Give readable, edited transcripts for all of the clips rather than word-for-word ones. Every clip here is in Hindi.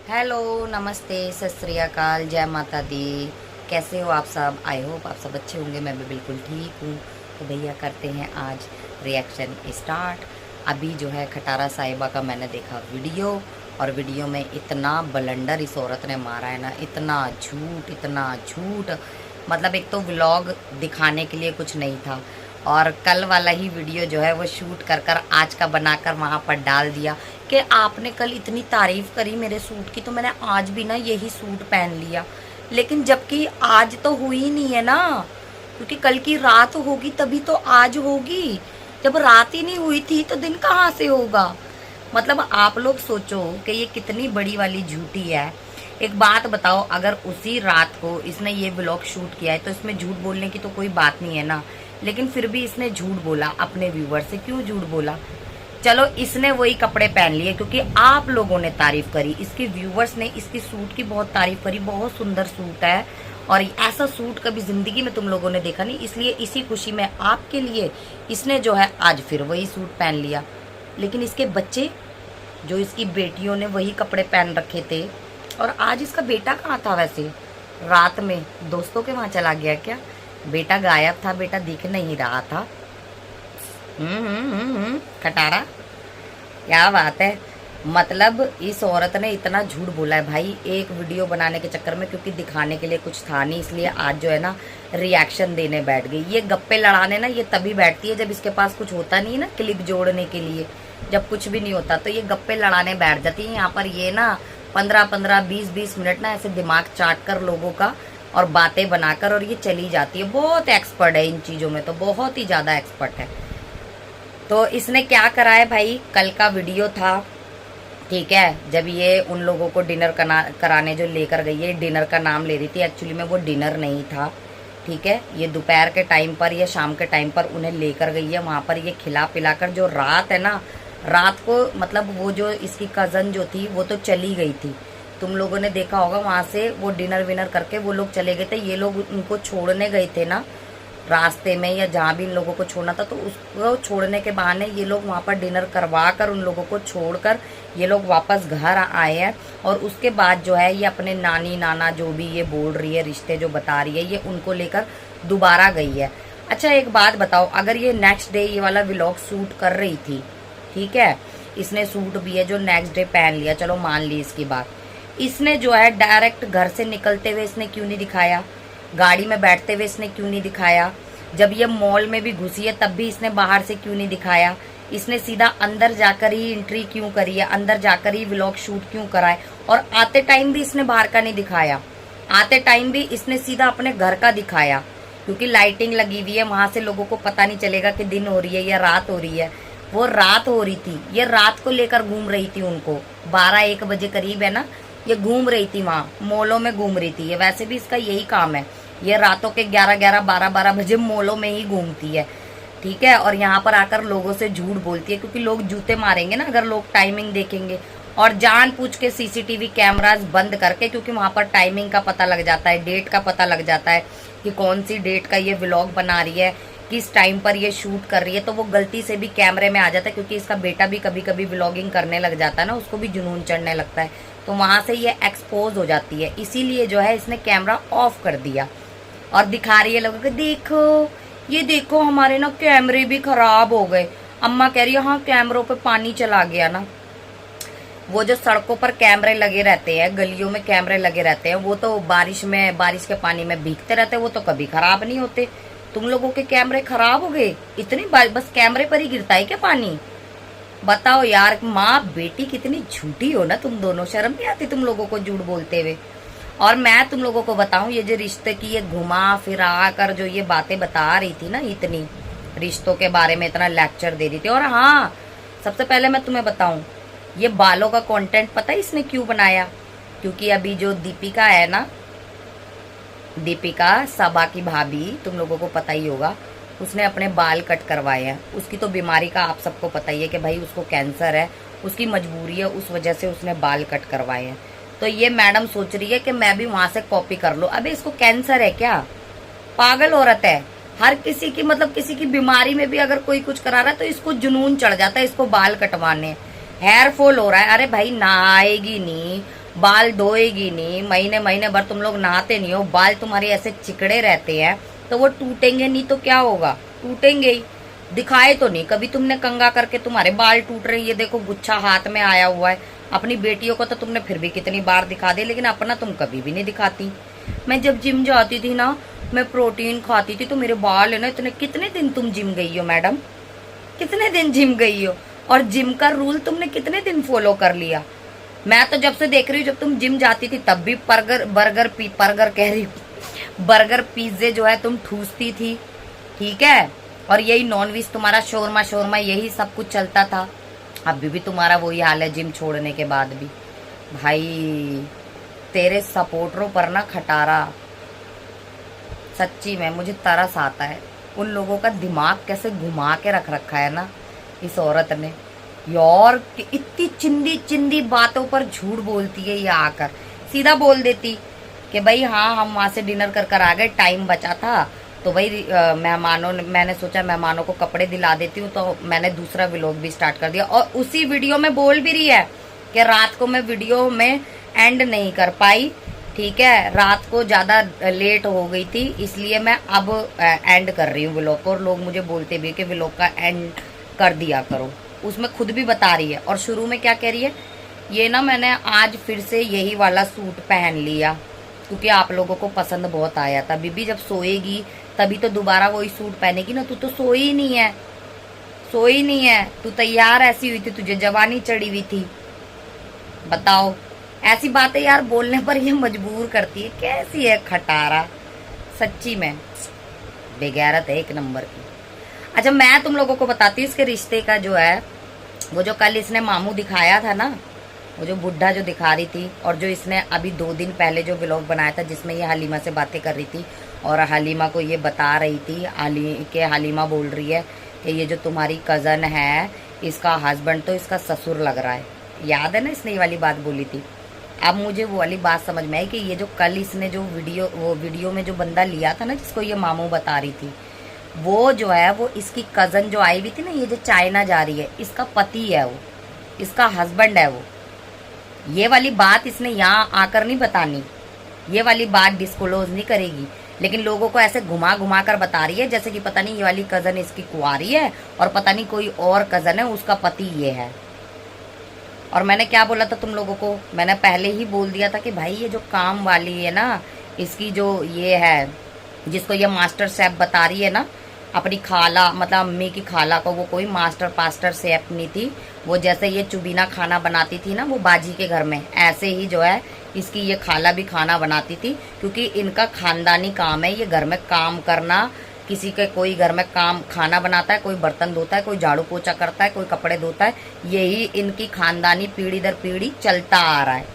हेलो, नमस्ते, सत श्री अकाल, जय माता दी। कैसे हो आप सब? आई होप आप सब अच्छे होंगे। मैं भी बिल्कुल ठीक हूँ। तो भैया करते हैं आज रिएक्शन स्टार्ट। अभी जो है खटारा साहिबा का मैंने देखा वीडियो, और वीडियो में इतना बलंडर इस औरत ने मारा है ना, इतना झूठ, इतना झूठ। मतलब एक तो व्लॉग दिखाने के लिए कुछ नहीं था, और कल वाला ही वीडियो जो है वो शूट कर कर आज का बनाकर वहाँ पर डाल दिया कि आपने कल इतनी तारीफ करी मेरे सूट की, तो मैंने आज भी ना यही सूट पहन लिया। लेकिन जबकि आज तो हुई ही नहीं है ना, क्योंकि कल की रात होगी तभी तो आज होगी। जब रात ही नहीं हुई थी तो दिन कहाँ से होगा? मतलब आप लोग सोचो कि ये कितनी बड़ी वाली झूठी है। एक बात बताओ, अगर उसी रात को इसने ये व्लॉग शूट किया है तो इसमें झूठ बोलने की तो कोई बात नहीं है ना। लेकिन फिर भी इसने झूठ बोला अपने व्यूवर से। क्यों झूठ बोला? चलो, इसने वही कपड़े पहन लिए क्योंकि आप लोगों ने तारीफ करी, इसके व्यूवर्स ने इसकी सूट की बहुत तारीफ करी, बहुत सुंदर सूट है, और ऐसा सूट कभी जिंदगी में तुम लोगों ने देखा नहीं। इसलिए इसी खुशी में आपके लिए इसने जो है आज फिर वही सूट पहन लिया। लेकिन इसके बच्चे, जो इसकी बेटियों ने वही कपड़े पहन रखे थे। और आज इसका बेटा कहाँ था वैसे? रात में दोस्तों के वहां चला गया क्या? बेटा गायब था, बेटा दिख नहीं रहा था। खटारा, क्या बात है। मतलब इस औरत ने इतना झूठ बोला है भाई, एक वीडियो बनाने के चक्कर में, क्योंकि दिखाने के लिए कुछ था नहीं, इसलिए आज जो है ना रिएक्शन देने बैठ गई। ये गप्पे लड़ाने ना ये तभी बैठती है जब इसके पास कुछ होता नहीं है ना क्लिप जोड़ने के लिए। जब कुछ भी नहीं होता तो ये गप्पे लड़ाने बैठ जाती है। यहाँ पर ये ना 15-15, 20-20 मिनट ना ऐसे दिमाग चाट कर लोगों का और बातें बनाकर और ये चली जाती है। बहुत एक्सपर्ट है इन चीजों में, तो बहुत ही ज्यादा एक्सपर्ट है। तो इसने क्या करा है भाई, कल का वीडियो था, ठीक है, जब ये उन लोगों को डिनर कराने जो लेकर गई है, डिनर का नाम ले रही थी, एक्चुअली में वो डिनर नहीं था, ठीक है। ये दोपहर के टाइम पर या शाम के टाइम पर उन्हें लेकर गई है वहां पर। ये खिला पिलाकर, जो रात है ना, रात को मतलब वो जो इसकी कजन जो थी वो तो चली गई थी, तुम लोगों ने देखा होगा। वहां से वो डिनर विनर करके वो लोग चले गए थे। ये लोग उनको छोड़ने गए थे ना रास्ते में, या जहाँ भी इन लोगों को छोड़ना था, तो उसको छोड़ने के बहाने ये लोग वहां पर डिनर करवा कर उन लोगों को छोड़कर ये लोग वापस घर आए हैं। और उसके बाद जो है ये अपने नानी नाना जो भी ये बोल रही है, रिश्ते जो बता रही है, ये उनको लेकर दोबारा गई है। अच्छा, एक बात बताओ, अगर ये नेक्स्ट डे ये वाला व्लॉग शूट कर रही थी, ठीक है, इसने सूट भी है जो नेक्स्ट डे पहन लिया, चलो मान ली इसकी बात, इसने जो है डायरेक्ट घर से निकलते हुए इसने क्यों नहीं दिखाया? गाड़ी में बैठते हुए इसने क्यों नहीं दिखाया? जब ये मॉल में भी घुसी है तब भी इसने बाहर से क्यों नहीं दिखाया? इसने सीधा अंदर जाकर ही एंट्री क्यों करी है, अंदर जाकर ही व्लॉग शूट क्यों करा है? और आते टाइम भी इसने बाहर का नहीं दिखाया, आते टाइम भी इसने सीधा अपने घर का दिखाया, क्योंकि लाइटिंग लगी हुई है, वहां से लोगों को पता नहीं चलेगा कि दिन हो रही है या रात हो रही है। वो रात हो रही थी, ये रात को लेकर घूम रही थी उनको, 12-1 बजे करीब है ना, ये घूम रही थी वहां मॉलों में घूम रही थी। ये वैसे भी इसका यही काम है, ये रातों के 11-11, 12-12 बजे मॉलों में ही घूमती है, ठीक है। और यहाँ पर आकर लोगों से झूठ बोलती है, क्योंकि लोग जूते मारेंगे ना अगर लोग टाइमिंग देखेंगे। और जानबूझ के सीसीटीवी कैमरास बंद करके, क्योंकि वहां पर टाइमिंग का पता लग जाता है, डेट का पता लग जाता है कि कौन सी डेट का ये व्लॉग बना रही है, किस टाइम पर ये शूट कर रही है, तो वो गलती से भी कैमरे में आ जाता है। क्योंकि इसका बेटा भी कभी कभी व्लॉगिंग करने लग जाता है ना, उसको भी जुनून चढ़ने लगता है, तो वहां से ये एक्सपोज हो जाती है। इसीलिए जो है इसने कैमरा ऑफ कर दिया और दिखा रही है लोगों को, देखो ये देखो हमारे ना कैमरे भी खराब हो गए। अम्मा कह रही है हाँ, कैमरों पे पानी चला गया ना। वो जो सड़कों पर कैमरे लगे रहते हैं, गलियों में कैमरे लगे रहते हैं, वो तो बारिश में, बारिश के पानी में भीगते रहते हैं, वो तो कभी खराब नहीं होते। तुम लोगों के कैमरे खराब हो गए, इतनी बस कैमरे पर ही गिरता है क्या पानी? बताओ यार, माँ बेटी कितनी झूठी हो ना तुम दोनों, शर्म नहीं आती तुम लोगों को झूठ बोलते हुए। और मैं तुम लोगों को बताऊं, ये जो रिश्ते की ये घुमा फिरा कर जो ये बातें बता रही थी ना, इतनी रिश्तों के बारे में इतना लेक्चर दे रही थी। और हाँ, सबसे पहले मैं तुम्हें बताऊं, ये बालों का कंटेंट पता है इसने क्यों बनाया? क्योंकि अभी जो दीपिका है ना, दीपिका सबा की भाभी, तुम लोगों को पता ही होगा, उसने अपने बाल कट करवाए हैं। उसकी तो बीमारी का आप सबको पता ही है कि भाई उसको कैंसर है, उसकी मजबूरी है, उस वजह से उसने बाल कट करवाए हैं। तो ये मैडम सोच रही है कि मैं भी वहां से कॉपी कर लूं। अबे इसको कैंसर है क्या? पागल औरत है। हर किसी की, मतलब किसी की बीमारी में भी अगर कोई कुछ करा रहा है तो इसको जुनून चढ़ जाता है, इसको बाल कटवाने, हेयर फॉल हो रहा है। अरे भाई नहाएगी नहीं, बाल धोएगी नहीं, महीने महीने भर तुम लोग नहाते नहीं हो, बाल तुम्हारे ऐसे चिकड़े रहते हैं, तो वो टूटेंगे नहीं तो क्या होगा, टूटेंगे ही। दिखाए तो नहीं कभी तुमने कंगा करके तुम्हारे बाल टूट रहे, ये देखो गुच्छा हाथ में आया हुआ है। अपनी बेटियों को तो तुमने फिर भी कितनी बार दिखा दे, लेकिन अपना तुम कभी भी नहीं दिखाती। मैं जब जिम जाती थी ना, मैं प्रोटीन खाती थी तो मेरे बाल है ना इतने। कितने दिन तुम जिम गई हो मैडम, कितने दिन जिम गई हो? और जिम का रूल तुमने कितने दिन फॉलो कर लिया? मैं तो जब से देख रही हूँ, जब तुम जिम जाती थी तब भी बर्गर पिज्जे जो है तुम ठूसती थी, ठीक है। और यही नॉनवेज तुम्हारा शोरमा शोरमा यही सब कुछ चलता था। अभी भी तुम्हारा वही हाल है जिम छोड़ने के बाद भी। भाई तेरे सपोर्टरों पर ना खटारा, सच्ची में मुझे तरस आता है। उन लोगों का दिमाग कैसे घुमा के रख रखा है ना इस औरत ने यार, कि इतनी चिंदी चिंदी बातों पर झूठ बोलती है। ये आकर सीधा बोल देती कि भाई हाँ हम वहां से डिनर कर कर आ गए, टाइम बचा था तो भाई मेहमानों ने, मैंने सोचा मेहमानों को कपड़े दिला देती हूँ, तो मैंने दूसरा व्लॉग भी स्टार्ट कर दिया। और उसी वीडियो में बोल भी रही है कि रात को मैं वीडियो में एंड नहीं कर पाई, ठीक है, रात को ज्यादा लेट हो गई थी इसलिए मैं अब एंड कर रही हूँ व्लॉग को। और लोग मुझे बोलते भी कि व्लॉग का एंड कर दिया करो, उसमें खुद भी बता रही है। और शुरू में क्या कह रही है, ये ना मैंने आज फिर से यही वाला सूट पहन लिया क्योंकि आप लोगों को पसंद बहुत आया था। बीबी जब सोएगी तभी तो दोबारा वही सूट पहनेगी ना, तू तो सोई ही नहीं है, सोई नहीं है, तू तैयार ऐसी हुई थी, तुझे जवानी चढ़ी हुई थी। बताओ, ऐसी बातें यार बोलने पर ये मजबूर करती है। कैसी है खटारा, सच्ची में बेगैरत है एक नंबर की। अच्छा मैं तुम लोगों को बताती हूँ इसके रिश्ते का जो है, वो जो कल इसने मामू दिखाया था ना, वो जो बुढ़ा जो दिखा रही थी, और जो इसने अभी 2 दिन पहले जो व्लॉग बनाया था जिसमें ये हलीमा से बातें कर रही थी और हलीमा को ये बता रही थी हलीमा बोल रही है कि ये जो तुम्हारी कज़न है इसका हस्बैंड तो इसका ससुर लग रहा है। याद है ना इसने ये वाली बात बोली थी। अब मुझे वो वाली बात समझ में आई कि ये जो कल इसने जो वीडियो में जो बंदा लिया था ना जिसको ये मामू बता रही थी, वो जो है वो इसकी कज़न जो आई हुई थी ना, ये जो चाइना जा रही है, इसका पति है वो, इसका हस्बैंड है वो। ये वाली बात इसने यहाँ आकर नहीं बतानी, ये वाली बात डिस्क्लोज नहीं करेगी, लेकिन लोगों को ऐसे घुमा घुमा कर बता रही है जैसे कि पता नहीं ये वाली कज़न इसकी कुंवारी है और पता नहीं कोई और कज़न है उसका पति ये है। और मैंने क्या बोला था तुम लोगों को, मैंने पहले ही बोल दिया था कि भाई ये जो काम वाली है ना, इसकी जो ये है जिसको ये मास्टर शेफ बता रही है ना, अपनी खाला मतलब अम्मी की खाला को, वो कोई मास्टर पास्टर शेफ नहीं थी। वो जैसे ये चुबीना खाना बनाती थी ना वो बाजी के घर में, ऐसे ही जो है इसकी ये खाला भी खाना बनाती थी, क्योंकि इनका खानदानी काम है ये घर में काम करना। किसी के कोई घर में काम खाना बनाता है, कोई बर्तन धोता है, कोई झाड़ू पोछा करता है, कोई कपड़े धोता है, यही इनकी खानदानी पीढ़ी दर पीढ़ी चलता आ रहा है।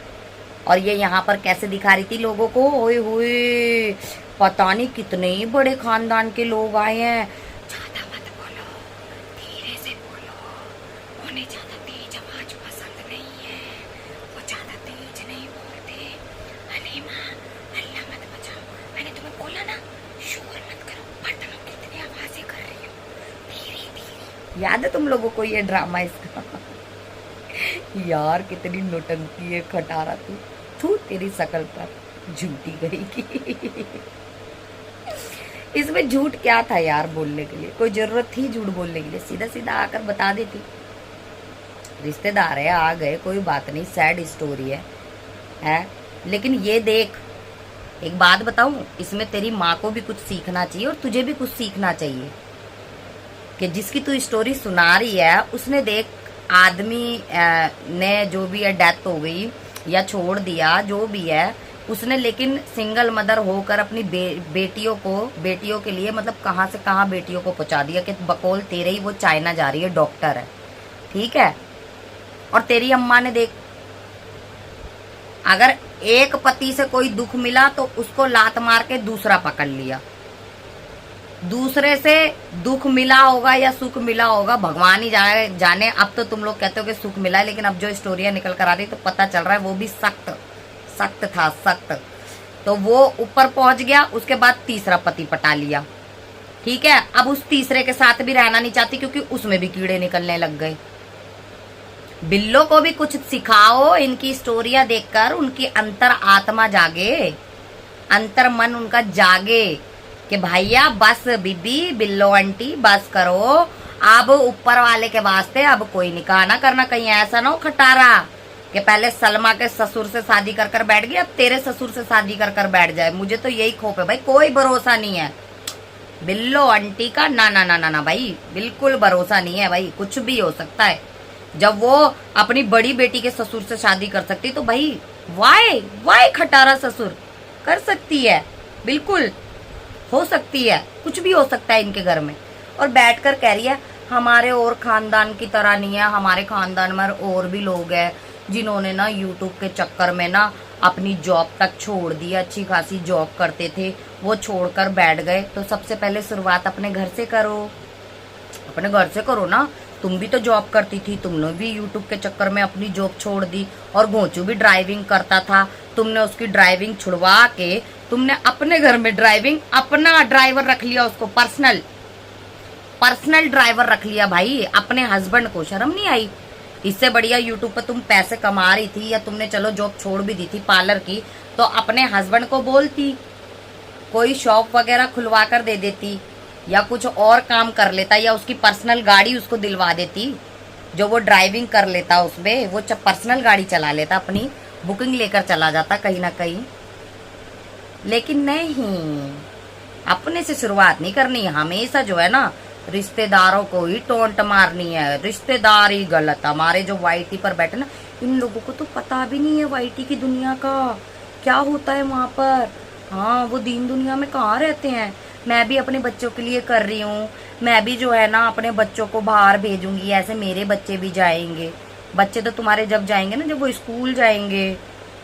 और ये यहाँ पर कैसे दिखा रही थी लोगों को, ओए होए पता नहीं कितने ही बड़े खानदान के लोग आए हैं। ज्यादा मत बोलो, धीरे से बोलो, उन्हें ज्यादा तेज आवाज पसंद नहीं है, वो ज्यादा तेज नहीं बोलते। हलीमा अल्लाह मत बचाओ, मैंने तुम्हें बोला ना शोर मत करो, बर्तनों की इतनी आवाजें कर रही हो, धीरे धीरे। याद है तुम लोगों को ये ड्रामा इसका? यार कितनी नौटंकी है खटारा तू तेरी शकल पर झूठी गई की। इसमें झूठ क्या था यार बोलने के लिए, कोई जरूरत थी झूठ बोलने के लिए? सीधा सीधा आकर बता देती, रिश्तेदार है आ गए, कोई बात नहीं, सैड स्टोरी है। लेकिन ये देख, एक बात बताऊं, इसमें तेरी माँ को भी कुछ सीखना चाहिए और तुझे भी कुछ सीखना चाहिए कि जिसकी तू स्टोरी सुना रही है उसने देख आदमी ने जो भी है डेथ हो गई या छोड़ दिया जो भी है उसने, लेकिन सिंगल मदर होकर अपनी बेटियों के लिए मतलब कहाँ से कहाँ बेटियों को पहुंचा दिया कि बकौल तेरे ही वो चाइना जा रही है, डॉक्टर है, ठीक है। और तेरी अम्मा ने देख, अगर एक पति से कोई दुख मिला तो उसको लात मार के दूसरा पकड़ लिया। दूसरे से दुख मिला होगा या सुख मिला होगा भगवान ही जाने। अब तो तुम लोग कहते हो कि सुख मिला है, लेकिन अब जो स्टोरियां निकल कर आ रही तो पता चल रहा है वो भी सख्त था, सख्त। तो वो ऊपर पहुंच गया, उसके बाद तीसरा पति पटा लिया, ठीक है। अब उस तीसरे के साथ भी रहना नहीं चाहती क्योंकि उसमें भी कीड़े निकलने लग गए। बिल्लो को भी कुछ सिखाओ, इनकी स्टोरियां देखकर उनकी अंतर आत्मा जागे, अंतर मन उनका जागे कि भैया बस बीबी बिल्लो आंटी बस करो, अब ऊपर वाले के वास्ते अब कोई निकाह ना करना, कहीं ऐसा ना हो खटारा कि पहले सलमा के ससुर से शादी कर कर बैठ गई, अब तेरे ससुर से शादी कर कर बैठ जाए। मुझे तो यही खौफ है भाई, कोई भरोसा नहीं है बिल्लो आंटी का, ना ना ना ना ना भाई, बिल्कुल भरोसा नहीं है भाई, कुछ भी हो सकता है। जब वो अपनी बड़ी बेटी के ससुर से शादी कर सकती तो भाई वाई वाई खटारा ससुर कर सकती है, बिल्कुल हो सकती है, कुछ भी हो सकता है इनके घर में। और बैठकर कह रही है हमारे और खानदान की तरह नहीं है, हमारे खानदान में और भी लोग हैं जिन्होंने ना यूट्यूब के चक्कर में ना अपनी जॉब तक छोड़ दी, अच्छी खासी जॉब करते थे वो छोड़कर बैठ गए। तो सबसे पहले शुरुआत अपने घर से करो, अपने घर से करो ना। तुम भी तो जॉब करती थी, तुमने भी यूट्यूब के चक्कर में अपनी जॉब छोड़ दी। और घोंचू भी ड्राइविंग करता था, तुमने उसकी ड्राइविंग छुड़वा के तुमने अपने घर में ड्राइविंग अपना ड्राइवर रख लिया, उसको पर्सनल ड्राइवर रख लिया भाई, अपने हस्बैंड को। शर्म नहीं आई? इससे बढ़िया यूट्यूब पर तुम पैसे कमा रही थी, या तुमने चलो जॉब छोड़ भी दी थी पार्लर की, तो अपने हस्बैंड को बोलती कोई शॉप वगैरह खुलवा कर दे देती, या कुछ और काम कर लेता, या उसकी पर्सनल गाड़ी उसको दिलवा देती, जो वो ड्राइविंग कर लेता, उसमें वो पर्सनल गाड़ी चला लेता, अपनी बुकिंग लेकर चला जाता कहीं ना कहीं। लेकिन नहीं, अपने से शुरुआत नहीं करनी, हमेशा जो है ना रिश्तेदारों को ही टोंट मारनी है। रिश्तेदार ही गलत। हमारे जो वाईटी पर बैठे ना, इन लोगों को तो पता भी नहीं है वाईटी की दुनिया का क्या होता है वहां पर। हाँ, वो दीन दुनिया में कहाँ रहते हैं। मैं भी अपने बच्चों के लिए कर रही हूँ, मैं भी जो है ना अपने बच्चों को बाहर भेजूंगी, ऐसे मेरे बच्चे भी जाएंगे। बच्चे तो तुम्हारे जब जाएंगे ना, जब वो स्कूल जाएंगे।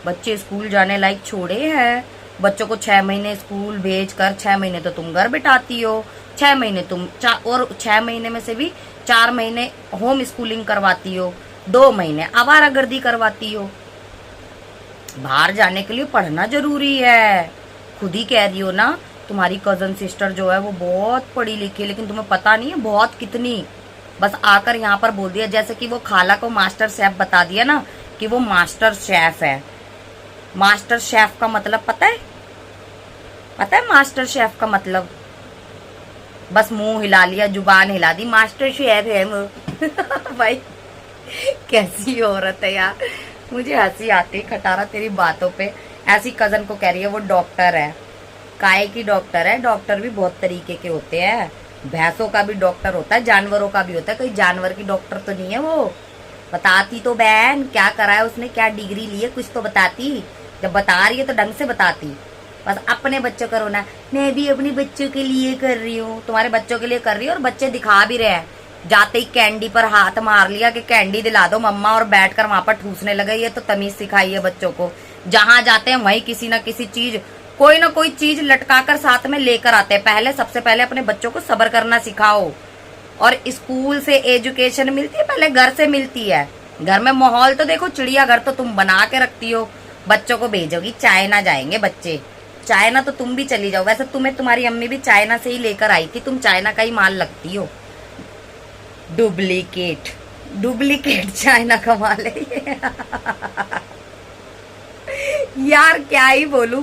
बच्चे स्कूल जाने लायक छोड़े हैं। बच्चों को 6 महीने स्कूल भेज कर 6 महीने तो तुम घर बिठाती हो, 6 महीने तुम और 6 महीने में से भी 4 महीने होम स्कूलिंग करवाती हो, 2 महीने आवारागर्दी करवाती हो। बाहर जाने के लिए पढ़ना जरूरी है। खुद ही कह रही हो ना, तुम्हारी कजन सिस्टर जो है वो बहुत पढ़ी लिखी है, लेकिन तुम्हें पता नहीं है बहुत कितनी। बस आकर यहाँ पर बोल दिया, जैसे कि वो खाला को मास्टर शेफ बता दिया ना कि वो मास्टर शेफ है। मास्टर शेफ का मतलब पता है? पता है मास्टर शेफ का मतलब? बस मुंह हिला लिया, जुबान हिला दी, मास्टर शेफ है वो। भाई कैसी औरत है यार, मुझे हंसी आती खटारा तेरी बातों पे। ऐसी कजन को कह रही है वो डॉक्टर है। काय की डॉक्टर है? डॉक्टर भी बहुत तरीके के होते हैं। भैंसों का भी डॉक्टर होता है, जानवरों का भी होता है। कोई जानवर की डॉक्टर तो नहीं है वो। बताती तो बहन, क्या करा है उसने, क्या डिग्री ली है, कुछ तो बताती। जब बता रही है तो ढंग से बताती। बस अपने बच्चों करो ना, मैं भी अपने बच्चों के लिए कर रही हूँ। तुम्हारे बच्चों के लिए कर रही है, और बच्चे दिखा भी रहे हैं। जाते ही कैंडी पर हाथ मार लिया कि कैंडी दिला दो मम्मा, और बैठकर वहां पर ठूसने लगे। ये तो तमीज सिखाई है बच्चों को। जहां जाते हैं वहीं किसी ना किसी चीज, कोई ना कोई चीज लटकाकर साथ में लेकर आते हैं। पहले सबसे पहले अपने बच्चों को सब्र करना सिखाओ। और स्कूल से एजुकेशन मिलती है, पहले घर से मिलती है। घर में माहौल तो देखो, चिड़ियाघर तो तुम बना के रखती हो। बच्चों को भेजोगी, चाइना जाएंगे बच्चे। चाइना तो तुम भी चली जाओ। वैसे तुम्हें तुम्हारी अम्मी भी चाइना से ही लेकर आई थी, तुम चाइना का ही माल लगती हो। डुप्लीकेट चाइना का माल है। यार क्या ही बोलूं,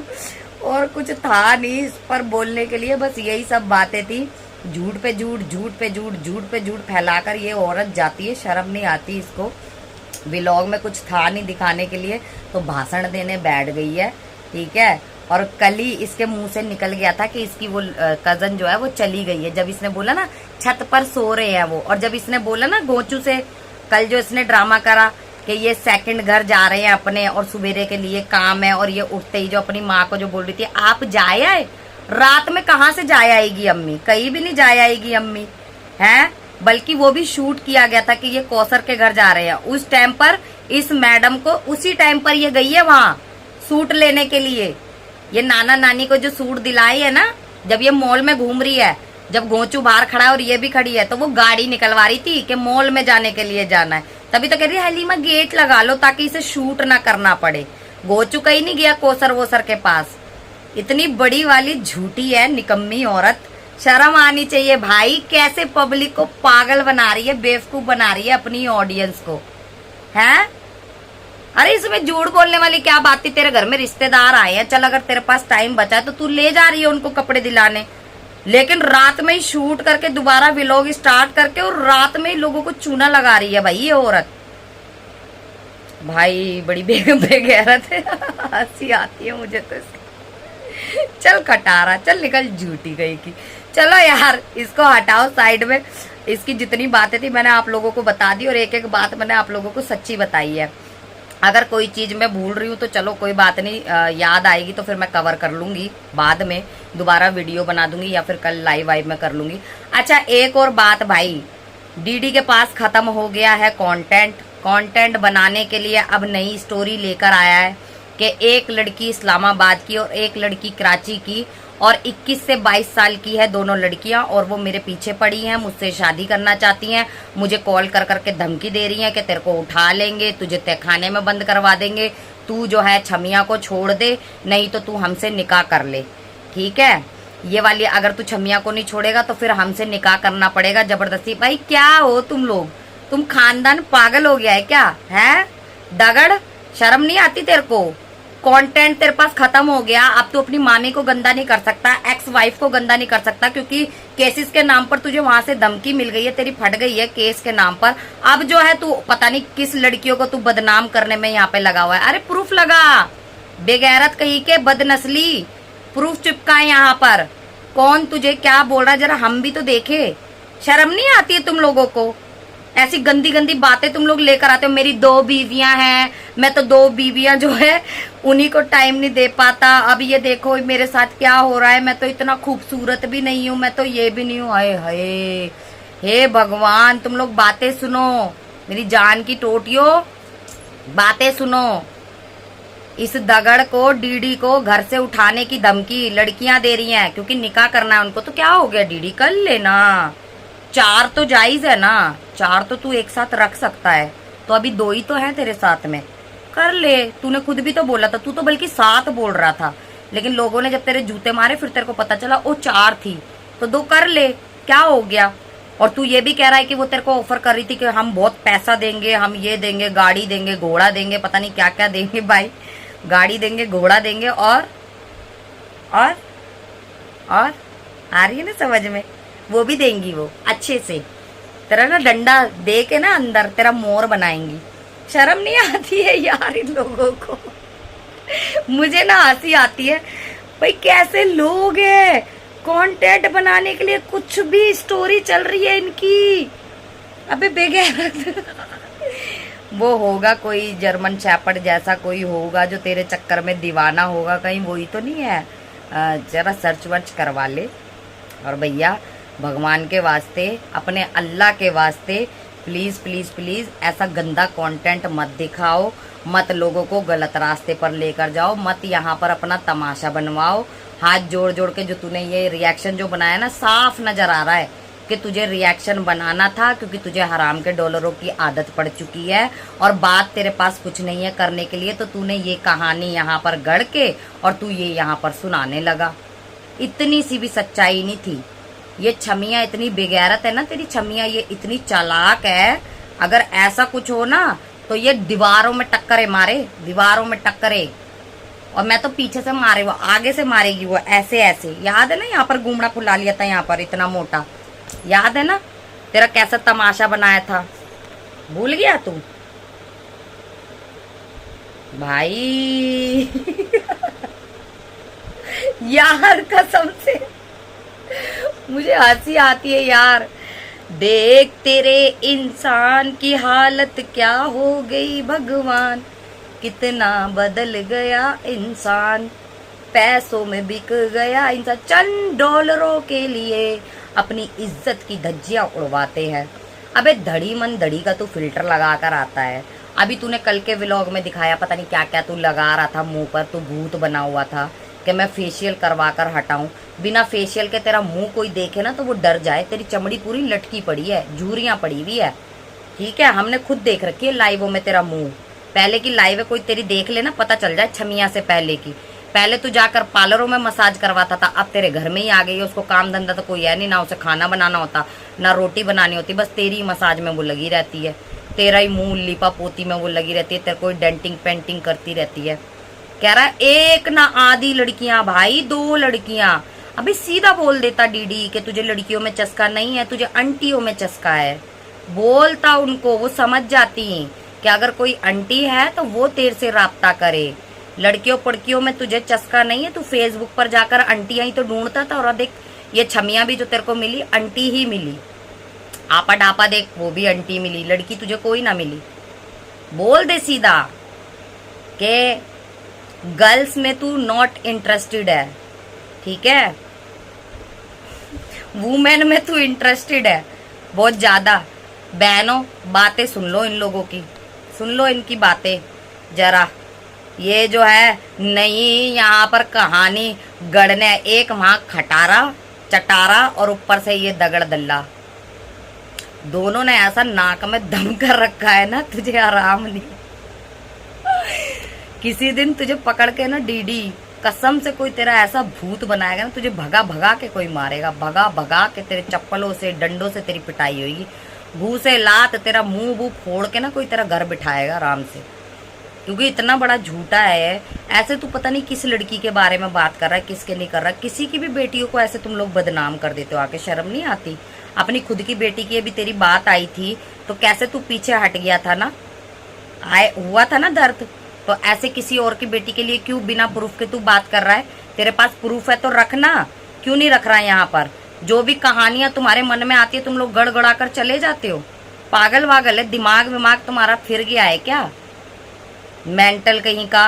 और कुछ था नहीं इस पर बोलने के लिए, बस यही सब बातें थी। झूठ पे झूठ, झूठ पे झूठ, झूठ पे झूठ फैलाकर ये औरत जाती है। शर्म नहीं आती इसको। व्लॉग में कुछ था नहीं दिखाने के लिए, तो भाषण देने बैठ गई है। ठीक है। और कल ही इसके मुंह से निकल गया था कि इसकी वो कजन जो है वो चली गई है। जब इसने बोला ना छत पर सो रहे हैं वो, और जब इसने बोला ना गोचू से कल जो इसने ड्रामा करा कि ये सेकंड घर जा रहे हैं अपने, और सवेरे के लिए काम है, और ये उठते ही जो अपनी माँ को जो बोल रही थी आप जाए आए, रात में कहाँ से जाए आएगी अम्मी, कहीं भी नहीं जाए आएगी अम्मी है। बल्कि वो भी शूट किया गया था कि ये कौसर के घर जा रहे हैं। उस टाइम पर इस मैडम को, उसी टाइम पर ये गई है वहां सूट लेने के लिए। ये नाना नानी को जो सूट दिलाई है ना, जब ये मॉल में घूम रही है, जब गोचू बाहर खड़ा है और ये भी खड़ी है, तो वो गाड़ी निकलवा रही थी कि मॉल में जाने के लिए जाना है। तभी तो कह रही है हलीमा गेट लगा लो ताकि इसे शूट ना करना पड़े। गोचू कहीं नहीं गया कोसर वोसर के पास। इतनी बड़ी वाली झूठी है, निकम्मी औरत। शर्म आनी चाहिए भाई, कैसे पब्लिक को पागल बना रही है, बेवकूफ बना रही है अपनी ऑडियंस को, हैं? अरे इसमें झूठ बोलने वाली क्या बात थी? तेरे घर में रिश्तेदार आए हैं, चल अगर तेरे पास टाइम बचा है तो तू ले जा रही है उनको कपड़े दिलाने, लेकिन रात में ही शूट करके दोबारा व्लॉग स्टार्ट करके और रात में ही लोगों को चूना लगा रही है भाई ये औरत। भाई बड़ी बेगैरत है। हंसी आती है मुझे तो इसकी। चल खटारा, चल निकल झूठी गई की। चलो यार इसको हटाओ साइड में। इसकी जितनी बातें थी मैंने आप लोगों को बता दी और एक एक बात मैंने आप लोगों को सच्ची बताई है। अगर कोई चीज मैं भूल रही हूँ तो चलो कोई बात नहीं, याद आएगी तो फिर मैं कवर कर लूंगी, बाद में दोबारा वीडियो बना दूंगी या फिर कल लाइव वाइव में कर लूंगी। अच्छा एक और बात भाई, डीडी के पास खत्म हो गया है कंटेंट बनाने के लिए अब नई स्टोरी लेकर आया है कि एक लड़की इस्लामाबाद की और एक लड़की कराची की और 21 से 22 साल की है दोनों लड़कियां, और वो मेरे पीछे पड़ी हैं, मुझसे शादी करना चाहती हैं। मुझे कॉल कर करके धमकी दे रही हैं कि तेरे को उठा लेंगे, तुझे तहखाने में बंद करवा देंगे, तू जो है छमिया को छोड़ दे, नहीं तो तू हमसे निकाह कर ले। ठीक है, ये वाली अगर तू छमिया को नहीं छोड़ेगा तो फिर हमसे निकाह करना पड़ेगा जबरदस्ती। भाई क्या हो तुम लोग, तुम खानदान पागल हो गया है क्या? है दगड़, शर्म नहीं आती तेरे को? कंटेंट तेरे पास खत्म हो गया, अब तू अपनी मामी को गंदा नहीं कर सकता, एक्स वाइफ को गंदा नहीं कर सकता, क्योंकि केसेस के नाम पर तुझे वहां से धमकी मिल गई है, तेरी फट गई है केस के नाम पर। अब जो है तू पता नहीं किस लड़कियों को तू बदनाम करने में यहाँ पे लगा हुआ है। अरे प्रूफ लगा, बेगैरत कहीं के बदनस्ली, प्रूफ चिपका है यहाँ पर। कौन तुझे क्या बोल रहा है जरा हम भी तो देखे। शर्म नहीं आती है तुम लोगों को? ऐसी गंदी गंदी बातें तुम लोग लेकर आते हो। मेरी 2 बीवियां हैं, मैं तो 2 बीवियां जो है उन्हीं को टाइम नहीं दे पाता। अब ये देखो मेरे साथ क्या हो रहा है, मैं तो इतना खूबसूरत भी नहीं हूँ, मैं तो ये भी नहीं हूँ। हाय हाय, हे भगवान, तुम लोग बातें सुनो, मेरी जान की टोटियों बातें सुनो। इस दगड़ को, डीडी को घर से उठाने की धमकी लड़कियां दे रही हैं क्योंकि निकाह करना है उनको। तो क्या हो गया डीडी, कर लेना, 4 तो जायज है ना, 4 तो तू एक साथ रख सकता है, तो अभी 2 ही तो है तेरे साथ में, कर ले। तूने खुद भी तो बोला था, तू तो बल्कि 7 बोल रहा था, लेकिन लोगों ने जब तेरे जूते मारे फिर तेरे को पता चला वो 4 थी, तो 2 कर ले, क्या हो गया। और तू ये भी कह रहा है कि वो तेरे को ऑफर कर रही थी कि हम बहुत पैसा देंगे, हम ये देंगे, गाड़ी देंगे, घोड़ा देंगे, पता नहीं क्या क्या देंगे भाई, गाड़ी देंगे, घोड़ा देंगे और आ रही है ना समझ में, वो भी देंगी वो अच्छे से, तेरा ना डंडा दे के ना अंदर तेरा मोर बनाएंगी। शर्म नहीं आती है यार इन लोगों को? मुझे ना हंसी आती है भाई, कैसे लोग हैं, कंटेंट बनाने के लिए कुछ भी स्टोरी चल रही है इनकी। अबे बेगैरत। वो होगा कोई जर्मन शैपर्ड जैसा कोई होगा जो तेरे चक्कर में दीवाना होगा, कहीं वही तो नहीं है? जरा सर्च वर्च करवा ले। और भैया भगवान के वास्ते, अपने अल्लाह के वास्ते प्लीज़ प्लीज़ प्लीज़ ऐसा गंदा कंटेंट मत दिखाओ, मत लोगों को गलत रास्ते पर लेकर जाओ, मत यहाँ पर अपना तमाशा बनवाओ। हाथ जोड़ जोड़ के जो तूने ये रिएक्शन जो बनाया ना, साफ नज़र आ रहा है कि तुझे रिएक्शन बनाना था क्योंकि तुझे हराम के डॉलरों की आदत पड़ चुकी है और बात तेरे पास कुछ नहीं है करने के लिए, तो तूने ये कहानी यहाँ पर गढ़ के और तू ये यहाँ पर सुनाने लगा। इतनी सी भी सच्चाई नहीं थी। ये छमिया इतनी बेगैरत है ना तेरी छमिया, ये इतनी चालाक है, अगर ऐसा कुछ हो ना तो ये दीवारों में टक्करे मारे, दीवारों में टक्करे। और मैं तो पीछे से मारे, वो आगे से मारेगी, वो ऐसे ऐसे। याद है ना यहाँ पर घूमड़ा फुला लिया था, यहाँ पर इतना मोटा, याद है ना तेरा कैसा तमाशा बनाया था, भूल गया तू भाई? यार कसम से मुझे हंसी आती है यार। देख तेरे इंसान की हालत क्या हो गई भगवान, कितना बदल गया इंसान, पैसों में बिक गया इंसान, चंद डॉलरों के लिए अपनी इज्जत की धज्जियां उड़वाते हैं। अबे धड़ी मन धड़ी का तू फिल्टर लगा कर आता है। अभी तूने कल के व्लॉग में दिखाया पता नहीं क्या क्या तू लगा रहा था मुंह पर, तू भूत बना हुआ था कि मैं फेशियल करवा कर हटाऊं। बिना फेशियल के तेरा मुंह कोई देखे ना तो वो डर जाए, तेरी चमड़ी पूरी लटकी पड़ी है, झुर्रियां पड़ी हुई है, ठीक है? हमने खुद देख रखी है लाइवों में तेरा मुंह, पहले की लाइव है कोई तेरी देख लेना पता चल जाए छमिया से पहले की। पहले तू जाकर पार्लरों में मसाज करवाता था, अब तेरे घर में ही आ गई है, उसको काम धंधा तो कोई है नहीं, ना उसे खाना बनाना होता ना रोटी बनानी होती, बस तेरी मसाज में वो लगी रहती है। तेरा ही मुंह लिपा पोती में वो लगी रहती है, तेरे को डेंटिंग पेंटिंग करती रहती है। कह रहा है एक ना आधी लड़कियां भाई, 2 लड़कियां। अभी सीधा बोल देता डीडी कि तुझे लड़कियों में चस्का नहीं है, तुझे आंटियों में चस्का है। बोलता उनको, वो समझ जाती कि अगर कोई आंटी है तो वो तेरे से राब्ता करे। लड़कियों पड़कियों में तुझे चस्का नहीं है, तू फेसबुक पर जाकर आंटियां ही तो ढूंढता था। और देख ये छमिया भी जो तेरे को मिली, आंटी ही मिली। आपा डापा देख, वो भी आंटी मिली, लड़की तुझे कोई ना मिली। बोल दे सीधा कि गर्ल्स में तू नॉट इंटरेस्टेड है, ठीक है। वुमेन में तू इंटरेस्टेड है बहुत ज्यादा। बहनों बातें सुन लो इन लोगों की, सुन लो इनकी बातें जरा। ये जो है नहीं यहाँ पर कहानी गढ़ने, एक वहां खटारा चटारा और ऊपर से ये दगड़ दल्ला, दोनों ने ऐसा नाक में दम कर रखा है ना, तुझे आराम नहीं। किसी दिन तुझे पकड़ के ना डीडी कसम से कोई तेरा ऐसा भूत बनाएगा ना, तुझे भगा भगा के कोई मारेगा, भगा भगा के तेरे चप्पलों से डंडों से तेरी पिटाई होगी। घूसे लात तेरा मुंह बू फोड़ के ना कोई तेरा घर बिठाएगा आराम से, क्योंकि इतना बड़ा झूठा है। ऐसे तू पता नहीं किस लड़की के बारे में बात कर रहा है, किसके नहीं कर रहा। किसी की भी बेटियों को ऐसे तुम लोग बदनाम कर देते हो, आके शर्म नहीं आती। अपनी खुद की बेटी की अभी तेरी बात आई थी तो कैसे तू पीछे हट गया था ना, आए हुआ था ना दर्द। तो ऐसे किसी और की बेटी के लिए क्यों बिना प्रूफ के तू बात कर रहा है? तेरे पास प्रूफ है तो रखना, क्यों नहीं रख रहा है? यहाँ पर जो भी कहानियां तुम्हारे मन में आती है तुम लोग गड़गड़ा कर चले जाते हो। पागल वागल है, दिमाग विमाग तुम्हारा फिर गया है क्या? मेंटल कहीं का।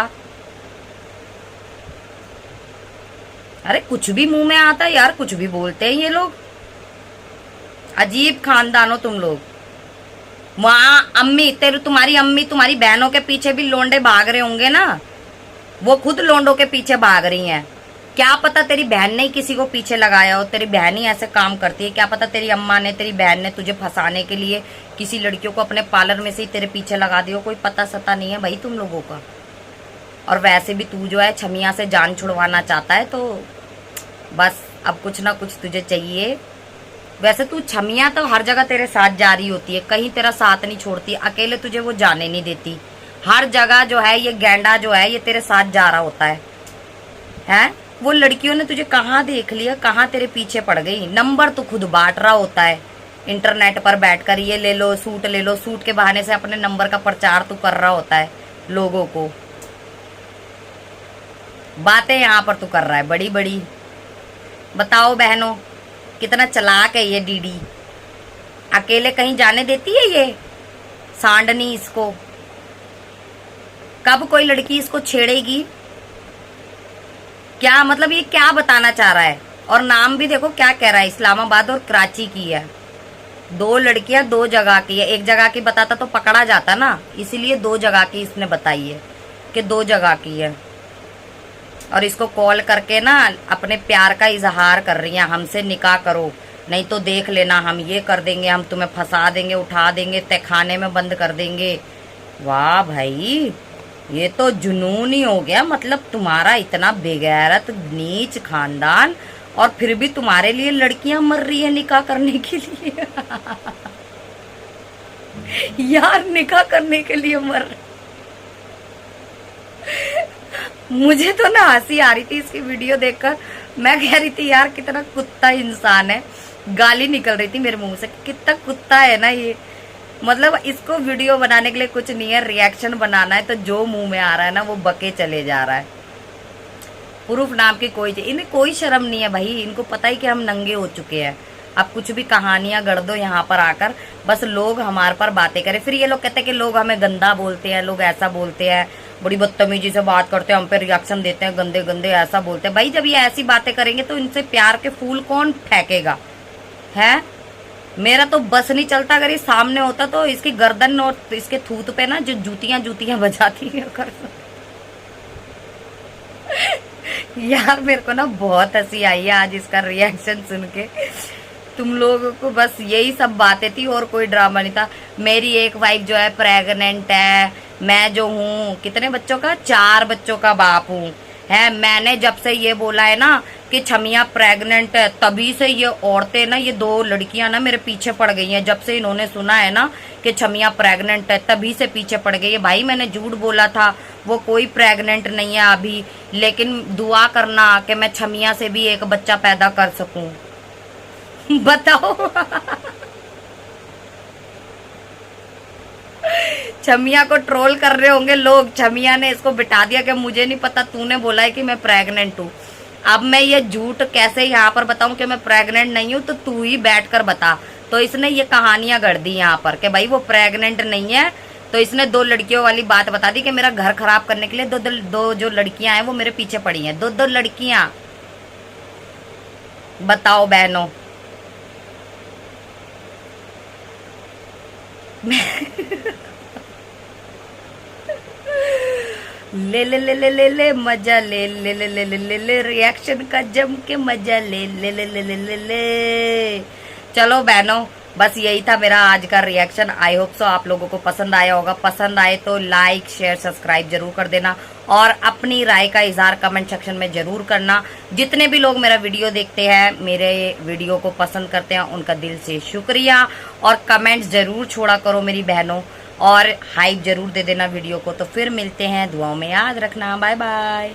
अरे कुछ भी मुंह में आता है यार, कुछ भी बोलते हैं ये लोग। अजीब खानदान हो तुम लोग। वहां अम्मी तुम्हारी अम्मी तुम्हारी बहनों के पीछे भी लोंडे भाग रहे होंगे ना, वो खुद लोंडों के पीछे भाग रही हैं। क्या पता तेरी बहन ने ही किसी को पीछे लगाया हो, तेरी बहन ही ऐसे काम करती है। क्या पता तेरी अम्मा ने, तेरी बहन ने तुझे फंसाने के लिए किसी लड़कियों को अपने पार्लर में से ही तेरे पीछे लगा दियो। कोई पता सता नहीं है भाई तुम लोगों का। और वैसे भी तू जो है छमिया से जान छुड़वाना चाहता है, तो बस अब कुछ ना कुछ तुझे चाहिए। वैसे तू छमिया तो हर जगह तेरे साथ जा रही होती है, कहीं तेरा साथ नहीं छोड़ती, अकेले तुझे वो जाने नहीं देती। हर जगह जो है ये गैंडा जो है ये तेरे साथ जा रहा होता है। हैं? वो लड़कियों ने तुझे कहाँ देख लिया, कहाँ तेरे पीछे पड़ गई। नंबर तो खुद बांट रहा होता है इंटरनेट पर बैठकर, ये ले लो सूट ले लो, सूट के बहाने से अपने नंबर का प्रचार तू कर रहा होता है लोगों को। बातें यहाँ पर तू कर रहा है बड़ी बड़ी। बताओ बहनों कितना चालाक है ये डीडी, अकेले कहीं जाने देती है ये सांडनी इसको। कब कोई लड़की इसको छेड़ेगी? क्या मतलब ये क्या बताना चाह रहा है? और नाम भी देखो क्या कह रहा है, इस्लामाबाद और कराची की है। 2 लड़कियां 2 जगह की है, एक जगह की बताता तो पकड़ा जाता ना, इसीलिए 2 जगह की इसने बताई है कि 2 जगह की है। और इसको कॉल करके ना अपने प्यार का इजहार कर रही है, हमसे निकाह करो नहीं तो देख लेना हम ये कर देंगे, हम तुम्हें फंसा देंगे, उठा देंगे, तहखाने में बंद कर देंगे। वाह भाई ये तो जुनून ही हो गया। मतलब तुम्हारा इतना बेगैरत नीच खानदान और फिर भी तुम्हारे लिए लड़कियां मर रही है निकाह करने के लिए। यार निकाह करने के लिए मर। मुझे तो ना हंसी आ रही थी इसकी वीडियो देखकर। मैं कह रही थी यार कितना कुत्ता इंसान है, गाली निकल रही थी मेरे मुंह से, कितना कुत्ता है ना ये। मतलब इसको वीडियो बनाने के लिए कुछ नहीं है, रिएक्शन बनाना है तो जो मुंह में आ रहा है ना वो बके चले जा रहा है। प्रूफ नाम की कोई चीज, इन्हें कोई शर्म नहीं है भाई। इनको पता ही कि हम नंगे हो चुके हैं। अब कुछ भी कहानियां गढ़ दो यहाँ पर आकर, बस लोग हमारे पर बातें करें। फिर ये लोग कहते हैं कि लोग हमें गंदा बोलते हैं, लोग ऐसा बोलते हैं, बड़ी बदतमीजी से बात करते हैं, हम पे रिएक्शन देते हैं, गंदे गंदे ऐसा बोलते हैं। भाई जब ये ऐसी बातें करेंगे तो इनसे प्यार के फूल कौन फेंकेगा? है मेरा तो बस नहीं चलता। अगर ये सामने होता तो इसकी गर्दन और इसके थूत पे ना जो जूतियां जूतियां बजाती है कर। यार मेरे को ना बहुत हंसी आई है आज इसका रिएक्शन सुन के। तुम लोगों को बस यही सब बातें थी और कोई ड्रामा नहीं था। मेरी एक वाइफ जो है प्रेग्नेंट है, मैं जो हूँ कितने बच्चों का, 4 बच्चों का बाप हूँ। है मैंने जब से ये बोला है ना कि छमिया प्रेग्नेंट है। तभी से ये औरतें ना, ये 2 लड़कियां ना मेरे पीछे पड़ गई हैं। जब से इन्होंने सुना है ना कि छमिया प्रेग्नेंट है, तभी से पीछे पड़ गई है। भाई मैंने झूठ बोला था, वो कोई प्रेग्नेंट नहीं है अभी, लेकिन दुआ करना कि मैं छमिया से भी एक बच्चा पैदा कर सकूं। बताओ। छमिया को ट्रोल कर रहे होंगे लोग, छमिया ने इसको बिठा दिया कि मुझे नहीं पता, तूने बोला है कि मैं प्रेग्नेंट हूँ। अब मैं ये झूठ कैसे यहाँ पर बताऊं कि मैं प्रेग्नेंट नहीं हूँ, तो तू ही बैठकर बता। तो इसने ये कहानियां गढ़ दी यहाँ पर कि भाई वो प्रेग्नेंट नहीं है। तो इसने 2 लड़कियों वाली बात बता दी कि मेरा घर खराब करने के लिए दो जो लड़कियां हैं वो मेरे पीछे पड़ी हैं। 2 लड़कियां। बताओ बहनों। ले ले ले ले ले ले मजा ले ले ले ले ले ले ले रिएक्शन का जम के मजा ले ले ले ले ले ले ले। चलो बहनों, बस यही था मेरा आज का रिएक्शन। आई होप सो आप लोगों को पसंद आया होगा। पसंद आए तो लाइक शेयर सब्सक्राइब जरूर कर देना और अपनी राय का इजहार कमेंट सेक्शन में जरूर करना। जितने भी लोग मेरा वीडियो देखते हैं, मेरे वीडियो को पसंद करते हैं, उनका दिल से शुक्रिया। और कमेंट्स जरूर छोड़ा करो मेरी बहनों, और हाइप जरूर दे देना वीडियो को। तो फिर मिलते हैं, दुआओं में याद रखना। Bye bye.